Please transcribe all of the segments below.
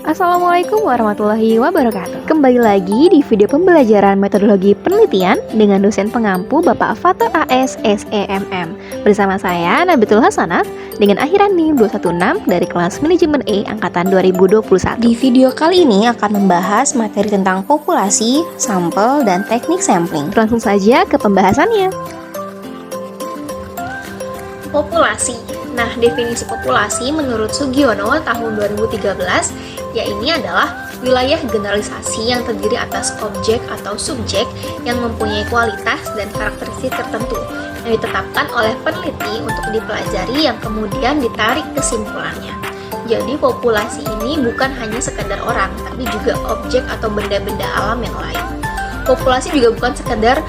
Assalamualaikum warahmatullahi wabarakatuh. Kembali lagi di video pembelajaran metodologi penelitian dengan dosen pengampu Bapak Fatur AS SEMM. Bersama saya Nabitul Hasanah dengan akhiran NIM 216 dari kelas Manajemen E angkatan 2021. Di video kali ini akan membahas materi tentang populasi, sampel, dan teknik sampling. Langsung saja ke pembahasannya. Populasi. Nah, definisi populasi menurut Sugiono tahun 2013, yaitu adalah wilayah generalisasi yang terdiri atas objek atau subjek yang mempunyai kualitas dan karakteristik tertentu yang ditetapkan oleh peneliti untuk dipelajari yang kemudian ditarik kesimpulannya. Jadi populasi ini bukan hanya sekadar orang, tapi juga objek atau benda-benda alam yang lain. Populasi juga bukan sekadar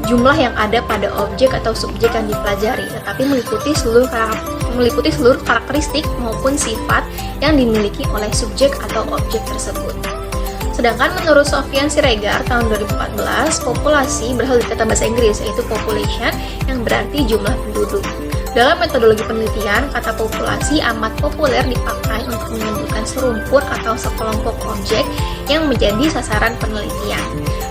jumlah yang ada pada objek atau subjek yang dipelajari, tetapi meliputi seluruh karakteristik maupun sifat yang dimiliki oleh subjek atau objek tersebut. Sedangkan menurut Sofyan Siregar tahun 2014, populasi berasal dari kata bahasa Inggris yaitu population yang berarti jumlah penduduk. Dalam metodologi penelitian, kata populasi amat populer dipakai untuk menyebutkan serumpun atau sekelompok objek yang menjadi sasaran penelitian.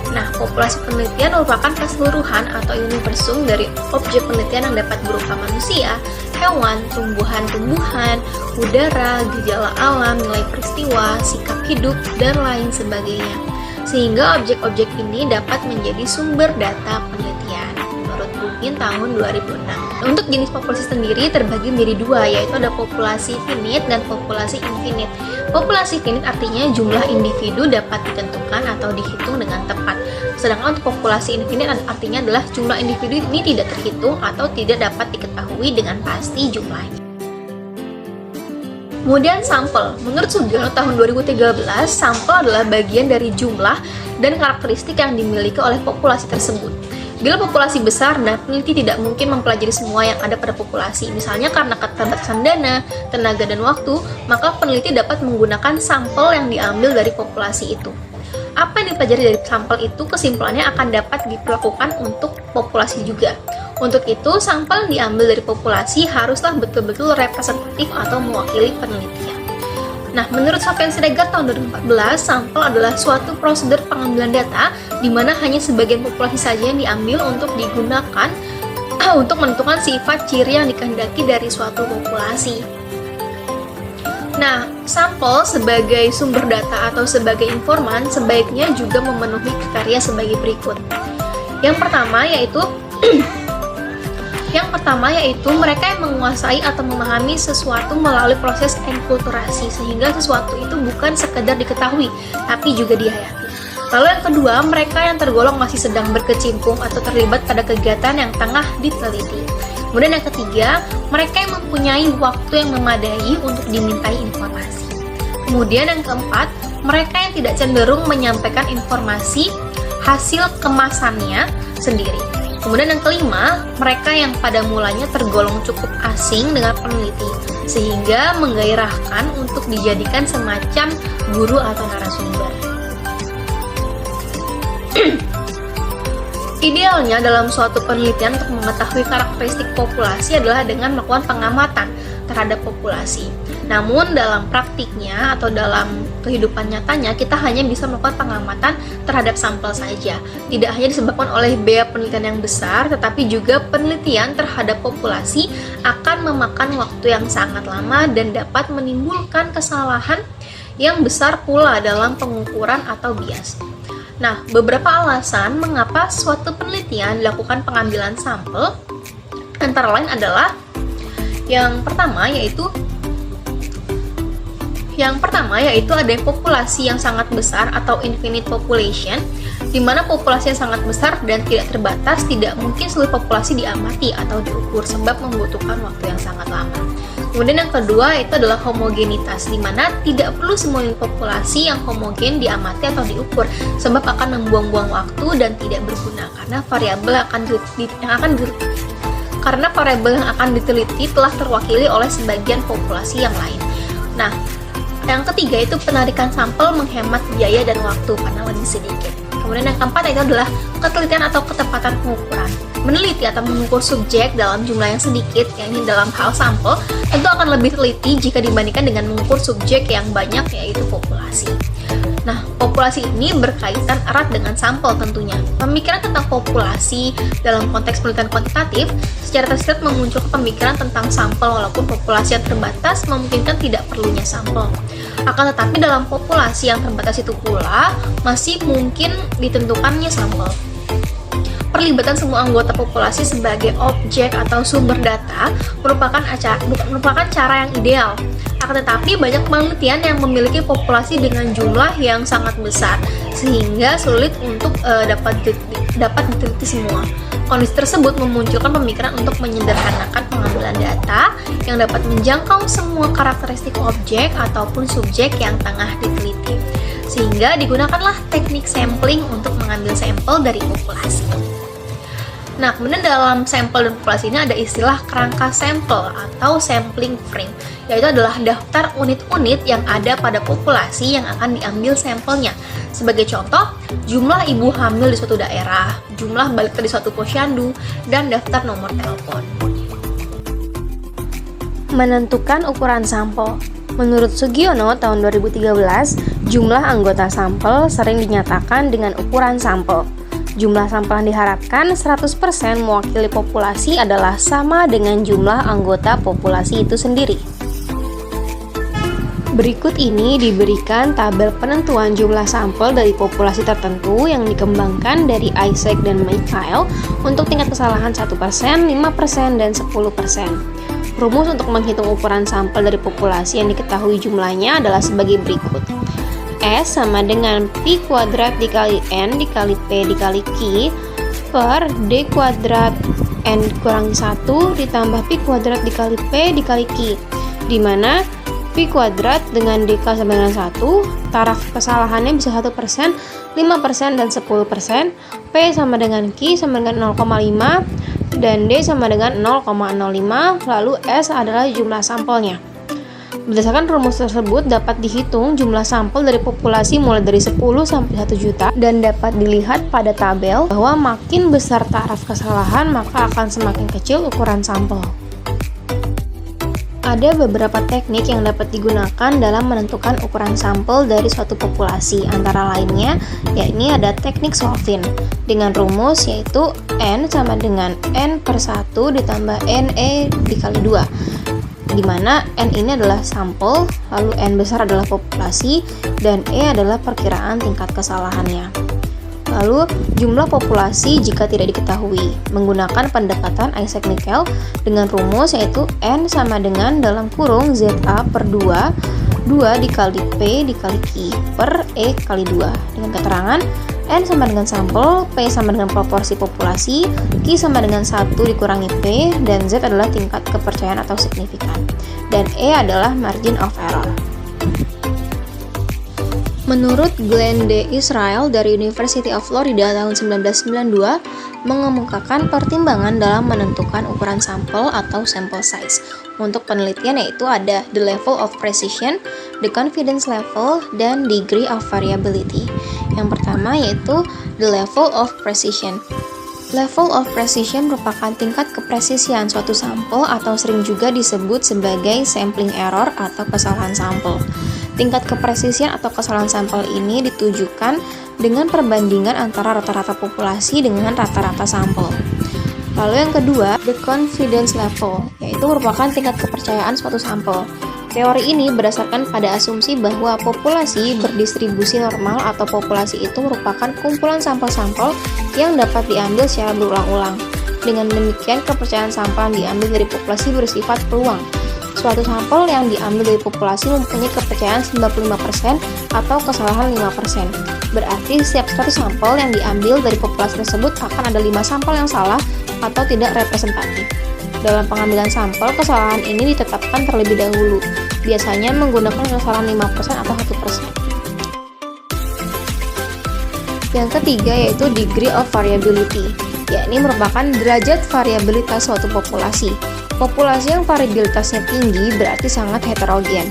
Nah, populasi penelitian merupakan keseluruhan atau universum dari objek penelitian yang dapat berupa manusia, hewan, tumbuhan-tumbuhan, udara, gejala alam, nilai peristiwa, sikap hidup, dan lain sebagainya. Sehingga objek-objek ini dapat menjadi sumber data penelitian. Menurut Bugin tahun 2006. Untuk jenis populasi sendiri terbagi menjadi dua, yaitu ada populasi finite dan populasi infinite. Populasi finite artinya jumlah individu dapat ditentukan atau dihitung dengan tepat. Sedangkan untuk populasi infinite artinya adalah jumlah individu ini tidak terhitung atau tidak dapat diketahui dengan pasti jumlahnya. Kemudian sampel. Menurut Sugiono tahun 2013, sampel adalah bagian dari jumlah dan karakteristik yang dimiliki oleh populasi tersebut. Bila populasi besar dan peneliti tidak mungkin mempelajari semua yang ada pada populasi, misalnya karena keterbatasan dana, tenaga, dan waktu, maka peneliti dapat menggunakan sampel yang diambil dari populasi itu. Apa yang dipelajari dari sampel itu, kesimpulannya akan dapat dilakukan untuk populasi juga. Untuk itu, sampel yang diambil dari populasi haruslah betul-betul representatif atau mewakili penelitian. Nah, menurut Sofyan Siregar tahun 2014, sampel adalah suatu prosedur pengambilan data di mana hanya sebagian populasi saja yang diambil untuk digunakan untuk menentukan sifat ciri yang dikehendaki dari suatu populasi. Nah, sampel sebagai sumber data atau sebagai informan sebaiknya juga memenuhi kriteria sebagai berikut. Yang pertama yaitu mereka yang menguasai atau memahami sesuatu melalui proses enkulturasi, sehingga sesuatu itu bukan sekedar diketahui, tapi juga dihayati. Lalu yang kedua, mereka yang tergolong masih sedang berkecimpung atau terlibat pada kegiatan yang tengah diteliti. Kemudian yang ketiga, mereka yang mempunyai waktu yang memadai untuk dimintai informasi. Kemudian yang keempat, mereka yang tidak cenderung menyampaikan informasi hasil kemasannya sendiri. Kemudian yang kelima, mereka yang pada mulanya tergolong cukup asing dengan peneliti, sehingga menggairahkan untuk dijadikan semacam guru atau narasumber. Idealnya dalam suatu penelitian untuk mengetahui karakteristik populasi adalah dengan melakukan pengamatan terhadap populasi. Namun dalam praktiknya atau dalam kehidupan nyatanya kita hanya bisa melakukan pengamatan terhadap sampel saja. Tidak hanya disebabkan oleh biaya penelitian yang besar, tetapi juga penelitian terhadap populasi akan memakan waktu yang sangat lama dan dapat menimbulkan kesalahan yang besar pula dalam pengukuran atau bias. Nah, beberapa alasan mengapa suatu penelitian dilakukan pengambilan sampel antara lain adalah yang pertama yaitu ada populasi yang sangat besar atau infinite population, di mana populasi yang sangat besar dan tidak terbatas tidak mungkin seluruh populasi diamati atau diukur sebab membutuhkan waktu yang sangat lama. Kemudian yang kedua itu adalah homogenitas, di mana tidak perlu semua populasi yang homogen diamati atau diukur sebab akan membuang-buang waktu dan tidak berguna karena variabel yang akan diteliti telah terwakili oleh sebagian populasi yang lain. Nah, yang ketiga itu penarikan sampel menghemat biaya dan waktu karena lebih sedikit. Kemudian yang keempat itu adalah ketelitian atau ketepatan pengukuran. meneliti atau mengukur subjek dalam jumlah yang sedikit, yakni dalam hal sampel, tentu akan lebih teliti jika dibandingkan dengan mengukur subjek yang banyak, yaitu populasi. Nah, populasi ini berkaitan erat dengan sampel tentunya. Pemikiran tentang populasi dalam konteks penelitian kuantitatif secara tersirat memunculkan pemikiran tentang sampel, walaupun populasi yang terbatas memungkinkan tidak perlunya sampel. Akan tetapi dalam populasi yang terbatas itu pula masih mungkin ditentukannya sampel. Perlibatan semua anggota populasi sebagai objek atau sumber data merupakan cara yang ideal. Akan tetapi banyak penelitian yang memiliki populasi dengan jumlah yang sangat besar sehingga sulit untuk dapat diteliti semua. Kondisi tersebut memunculkan pemikiran untuk menyederhanakan pengambilan data yang dapat menjangkau semua karakteristik objek ataupun subjek yang tengah diteliti. Sehingga digunakanlah teknik sampling untuk mengambil sampel dari populasi. Nah, kemudian dalam sampel dan populasi ini ada istilah kerangka sampel atau sampling frame, yaitu adalah daftar unit-unit yang ada pada populasi yang akan diambil sampelnya. Sebagai contoh, jumlah ibu hamil di suatu daerah, jumlah balita di suatu posyandu, dan daftar nomor telepon. Menentukan ukuran sampel. Menurut Sugiono tahun 2013, jumlah anggota sampel sering dinyatakan dengan ukuran sampel. Jumlah sampel yang diharapkan 100% mewakili populasi adalah sama dengan jumlah anggota populasi itu sendiri. Berikut ini diberikan tabel penentuan jumlah sampel dari populasi tertentu yang dikembangkan dari Isaac dan Michael untuk tingkat kesalahan 1%, 5%, dan 10%. Rumus untuk menghitung ukuran sampel dari populasi yang diketahui jumlahnya adalah sebagai berikut. S sama dengan Pi kuadrat dikali N dikali P dikali Q per D kuadrat N kurangi 1 ditambah Pi kuadrat dikali P dikali Q, di mana Pi kuadrat dengan DK sama dengan 1, taraf kesalahannya bisa 1%, 5%, dan 10%, P sama dengan Q sama dengan 0,5, dan D sama dengan 0,05, lalu S adalah jumlah sampelnya. Berdasarkan rumus tersebut dapat dihitung jumlah sampel dari populasi mulai dari 10 sampai 1 juta dan dapat dilihat pada tabel bahwa makin besar taraf kesalahan maka akan semakin kecil ukuran sampel. Ada beberapa teknik yang dapat digunakan dalam menentukan ukuran sampel dari suatu populasi, antara lainnya yakni ada teknik solving dengan rumus yaitu N sama dengan N per 1 ditambah NE dikali 2, di mana N ini adalah sampel, lalu N besar adalah populasi, dan E adalah perkiraan tingkat kesalahannya. Lalu jumlah populasi jika tidak diketahui menggunakan pendekatan Isaac-Michael dengan rumus yaitu N sama dengan dalam kurung ZA per 2 dikali P dikali Q per E kali 2 dengan keterangan N sama dengan sampel, P sama dengan proporsi populasi, Q sama dengan 1 dikurangi P, dan Z adalah tingkat kepercayaan atau signifikan, dan E adalah margin of error. Menurut Glenn D. Israel dari University of Florida tahun 1992, mengemukakan pertimbangan dalam menentukan ukuran sampel atau sample size. Untuk penelitian yaitu ada the level of precision, the confidence level, dan degree of variability. Yang pertama yaitu the level of precision. Level of precision merupakan tingkat kepresisian suatu sampel atau sering juga disebut sebagai sampling error atau kesalahan sampel. Tingkat kepresisian atau kesalahan sampel ini ditujukan dengan perbandingan antara rata-rata populasi dengan rata-rata sampel. Lalu yang kedua, the confidence level, yaitu merupakan tingkat kepercayaan suatu sampel. Teori ini berdasarkan pada asumsi bahwa populasi berdistribusi normal atau populasi itu merupakan kumpulan sampel-sampel yang dapat diambil secara berulang-ulang. Dengan demikian, kepercayaan sampel yang diambil dari populasi bersifat peluang. Suatu sampel yang diambil dari populasi mempunyai kepercayaan 95% atau kesalahan 5%. Berarti setiap satu sampel yang diambil dari populasi tersebut akan ada 5 sampel yang salah atau tidak representatif. Dalam pengambilan sampel, kesalahan ini ditetapkan terlebih dahulu, biasanya menggunakan kesalahan 5% atau 1%. Yang ketiga yaitu degree of variability, yakni merupakan derajat variabilitas suatu populasi. Populasi yang variabilitasnya tinggi berarti sangat heterogen.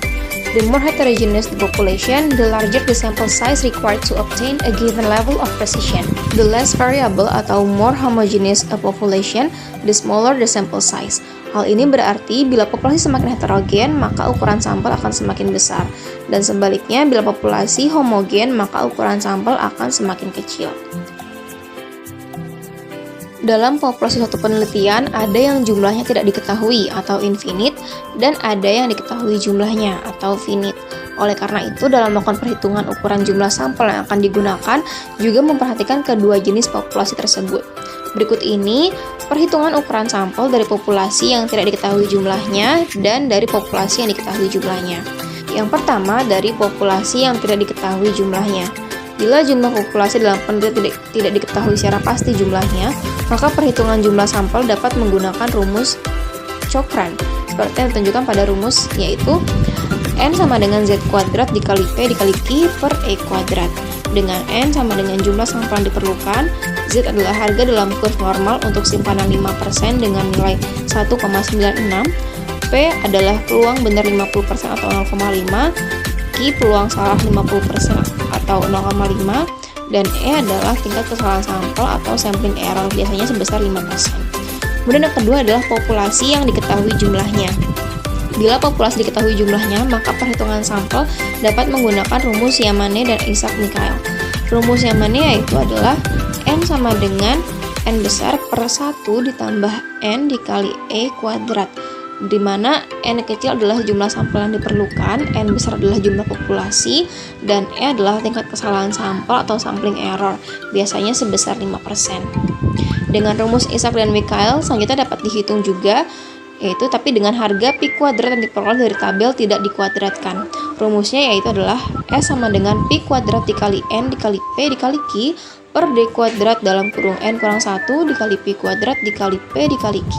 The more heterogeneous the population, the larger the sample size required to obtain a given level of precision. The less variable atau more homogeneous a population, the smaller the sample size. Hal ini berarti bila populasi semakin heterogen, maka ukuran sampel akan semakin besar. Dan sebaliknya, bila populasi homogen, maka ukuran sampel akan semakin kecil. Dalam populasi suatu penelitian, ada yang jumlahnya tidak diketahui atau infinite, dan ada yang diketahui jumlahnya atau finite. Oleh karena itu, dalam melakukan perhitungan ukuran jumlah sampel yang akan digunakan, juga memperhatikan kedua jenis populasi tersebut. Berikut ini, perhitungan ukuran sampel dari populasi yang tidak diketahui jumlahnya, dan dari populasi yang diketahui jumlahnya. Yang pertama, dari populasi yang tidak diketahui jumlahnya. Bila jumlah populasi dalam penelitian tidak diketahui secara pasti jumlahnya, maka perhitungan jumlah sampel dapat menggunakan rumus Chokran seperti yang ditunjukkan pada rumus, yaitu N sama dengan Z kuadrat dikali P dikali Q per E kuadrat. Dengan N sama dengan jumlah sampel yang diperlukan, Z adalah harga dalam kurs normal untuk simpanan 5% dengan nilai 1,96, P adalah peluang benar 50% atau 0,5, Q peluang salah 50% atau 0,5, dan E adalah tingkat kesalahan sampel atau sampling error, biasanya sebesar 5%. Kemudian yang kedua adalah populasi yang diketahui jumlahnya. Bila populasi diketahui jumlahnya, maka perhitungan sampel dapat menggunakan rumus Yamane dan Isaac-Mikael. Rumus Yamane yaitu adalah N sama dengan N besar per 1 ditambah N dikali E kuadrat, di mana N kecil adalah jumlah sampel yang diperlukan, N besar adalah jumlah populasi, dan E adalah tingkat kesalahan sampel atau sampling error, biasanya sebesar 5%. Dengan rumus Isaac dan Mikael, selanjutnya dapat dihitung juga, yaitu tapi dengan harga pi kuadrat yang diperoleh dari tabel tidak dikuadratkan. Rumusnya yaitu adalah S sama dengan pi kuadrat dikali N dikali P dikali Q per D kuadrat dalam kurung N kurang 1 dikali pi kuadrat dikali P dikali Q.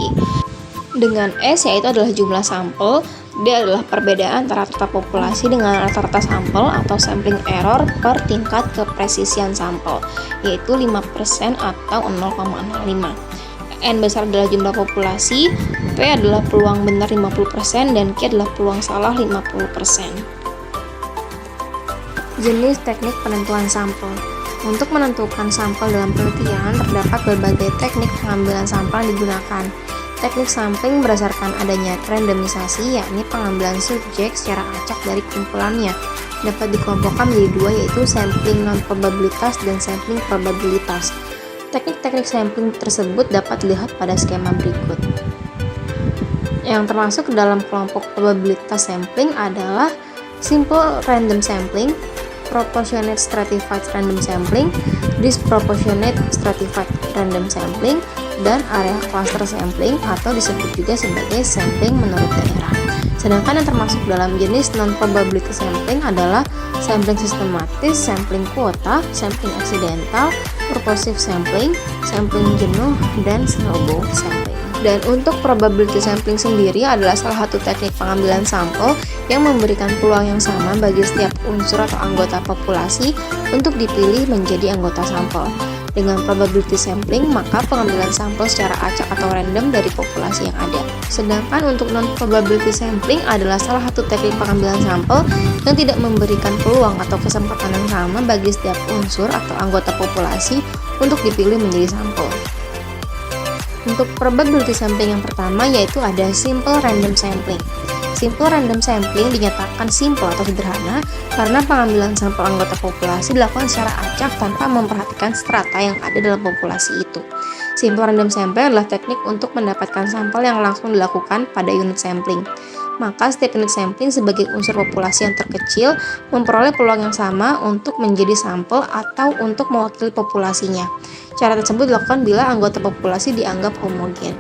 Dengan S yaitu adalah jumlah sampel, D adalah perbedaan antara rata populasi dengan rata-rata sampel atau sampling error per tingkat kepresisian sampel, yaitu 5% atau 0,05. N besar adalah jumlah populasi, P adalah peluang benar 50%, dan Q adalah peluang salah 50%. Jenis teknik penentuan sampel. Untuk menentukan sampel dalam penelitian, terdapat berbagai teknik pengambilan sampel yang digunakan. Teknik sampling berdasarkan adanya randomisasi, yakni pengambilan subjek secara acak dari kumpulannya. Dapat dikelompokkan menjadi dua, yaitu sampling non-probabilitas dan sampling probabilitas. Teknik-teknik sampling tersebut dapat dilihat pada skema berikut. Yang termasuk ke dalam kelompok probabilitas sampling adalah simple random sampling, proportionate stratified random sampling, disproportionate stratified random sampling, dan area cluster sampling atau disebut juga sebagai sampling menurut daerah. Sedangkan yang termasuk dalam jenis non-probability sampling adalah sampling sistematis, sampling kuota, sampling aksidental, purposive sampling, sampling jenuh, dan snowball sampling. Dan untuk probability sampling sendiri adalah salah satu teknik pengambilan sampel yang memberikan peluang yang sama bagi setiap unsur atau anggota populasi untuk dipilih menjadi anggota sampel. Dengan probability sampling, maka pengambilan sampel secara acak atau random dari populasi yang ada. Sedangkan untuk non-probability sampling adalah salah satu teknik pengambilan sampel yang tidak memberikan peluang atau kesempatan yang sama bagi setiap unsur atau anggota populasi untuk dipilih menjadi sampel. Untuk probability sampling yang pertama yaitu ada simple random sampling. Simple random sampling dinyatakan simple atau sederhana karena pengambilan sampel anggota populasi dilakukan secara acak tanpa memperhatikan strata yang ada dalam populasi itu. Simple random sampling adalah teknik untuk mendapatkan sampel yang langsung dilakukan pada unit sampling. Maka setiap unit sampling sebagai unsur populasi yang terkecil memperoleh peluang yang sama untuk menjadi sampel atau untuk mewakili populasinya. Cara tersebut dilakukan bila anggota populasi dianggap homogen.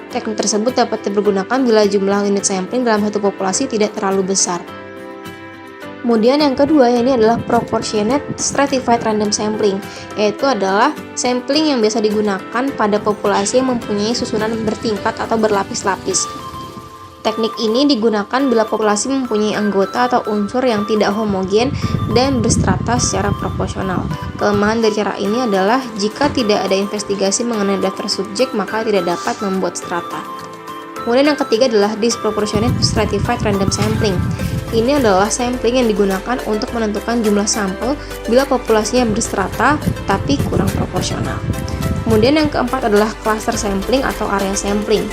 Teknik tersebut dapat dipergunakan bila jumlah unit sampling dalam satu populasi tidak terlalu besar. Kemudian yang kedua ini adalah proportionate stratified random sampling, yaitu adalah sampling yang biasa digunakan pada populasi yang mempunyai susunan bertingkat atau berlapis-lapis. Teknik ini digunakan bila populasi mempunyai anggota atau unsur yang tidak homogen dan berstrata secara proporsional. Kelemahan dari cara ini adalah jika tidak ada investigasi mengenai daftar subjek maka tidak dapat membuat strata. Kemudian yang ketiga adalah disproportionate stratified random sampling, Ini adalah sampling yang digunakan untuk menentukan jumlah sampel bila populasinya berstrata tapi kurang proporsional. Kemudian yang keempat adalah cluster sampling atau area sampling,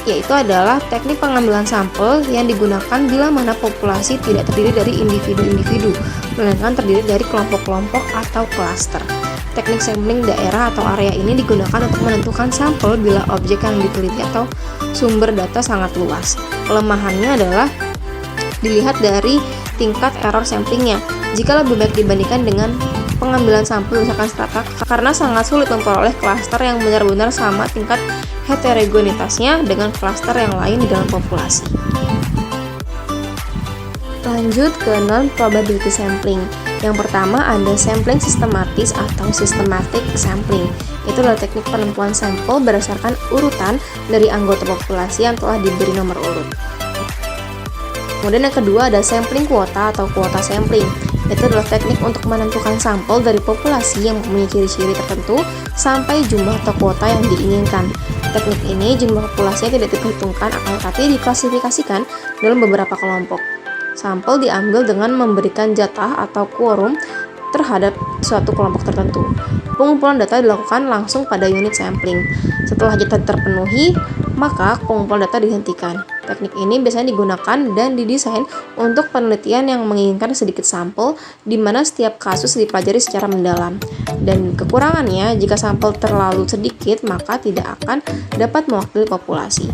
yaitu adalah teknik pengambilan sampel yang digunakan bila mana populasi tidak terdiri dari individu-individu, melainkan terdiri dari kelompok-kelompok atau cluster. Teknik sampling daerah atau area ini digunakan untuk menentukan sampel bila objek yang diteliti atau sumber data sangat luas. Kelemahannya adalah dilihat dari tingkat error samplingnya. Jika lebih baik dibandingkan dengan pengambilan sampel misalkan strata, karena sangat sulit memperoleh klaster yang benar-benar sama tingkat heterogenitasnya dengan klaster yang lain di dalam populasi. Lanjut ke non-probability sampling. Yang pertama ada sampling sistematis atau systematic sampling. Itu adalah teknik penentuan sampel berdasarkan urutan dari anggota populasi yang telah diberi nomor urut. Kemudian yang kedua ada sampling kuota atau kuota sampling. Itu adalah teknik untuk menentukan sampel dari populasi yang mempunyai ciri-ciri tertentu sampai jumlah atau kuota yang diinginkan. Teknik ini jumlah populasinya tidak diperhitungkan, akan tetapi diklasifikasikan dalam beberapa kelompok. Sampel diambil dengan memberikan jatah atau quorum terhadap suatu kelompok tertentu. Pengumpulan data dilakukan langsung pada unit sampling. Setelah jatah terpenuhi, maka pengumpulan data dihentikan. Teknik ini biasanya digunakan dan didesain untuk penelitian yang menginginkan sedikit sampel, di mana setiap kasus dipelajari secara mendalam. Dan kekurangannya, jika sampel terlalu sedikit, maka tidak akan dapat mewakili populasi.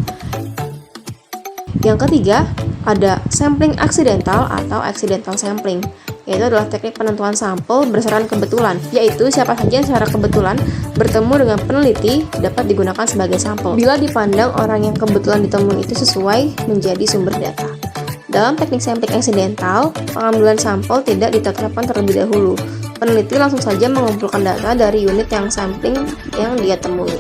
Yang ketiga, ada sampling aksidental atau accidental sampling, yaitu adalah teknik penentuan sampel berdasarkan kebetulan, yaitu siapa saja yang secara kebetulan bertemu dengan peneliti dapat digunakan sebagai sampel bila dipandang orang yang kebetulan ditemui itu sesuai menjadi sumber data. Dalam teknik sampling aksidental, pengambilan sampel tidak ditetapkan terlebih dahulu. Peneliti langsung saja mengumpulkan data dari unit yang sampling yang dia temui.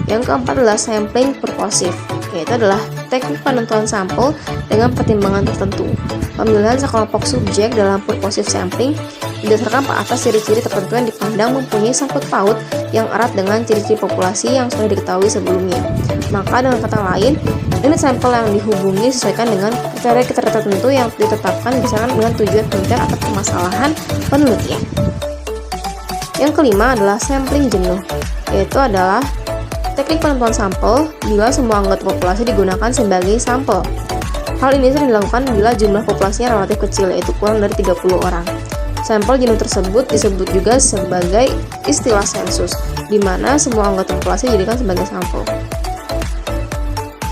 Yang keempat adalah sampling purposive, yaitu adalah teknik penentuan sampel dengan pertimbangan tertentu. Pemilihan sekelompok subjek dalam purposive sampling berdasarkan atas ciri-ciri tertentu yang dipandang mempunyai sangkut paut yang erat dengan ciri-ciri populasi yang sudah diketahui sebelumnya. Maka dengan kata lain, unit sampel yang dihubungi disesuaikan dengan kriteria tertentu yang ditetapkan berdasarkan dengan tujuan penelitian atau permasalahan penelitian. Yang kelima adalah sampling jenuh, yaitu adalah teknik penentuan sampel bila semua anggota populasi digunakan sebagai sampel. Hal ini sering dilakukan bila jumlah populasinya relatif kecil, yaitu kurang dari 30 orang. Sampel jenuh tersebut disebut juga sebagai istilah sensus, di mana semua anggota populasi dijadikan sebagai sampel.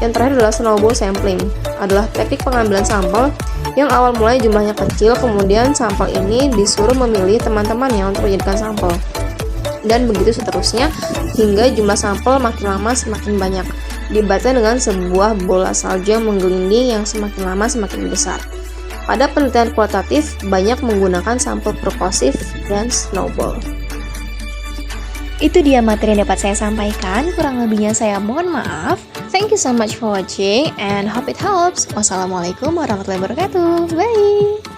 Yang terakhir adalah snowball sampling, adalah teknik pengambilan sampel yang awal mulai jumlahnya kecil, kemudian sampel ini disuruh memilih teman-temannya untuk dijadikan sampel. Dan begitu seterusnya hingga jumlah sampel makin lama semakin banyak, dibaca dengan sebuah bola salju yang menggelinding yang semakin lama semakin besar. Pada penelitian kualitatif banyak menggunakan sampel purposive dan snowball. Itu dia materi yang dapat saya sampaikan, kurang lebihnya saya mohon maaf. Thank you so much for watching and hope it helps. Wassalamualaikum warahmatullahi wabarakatuh. Bye.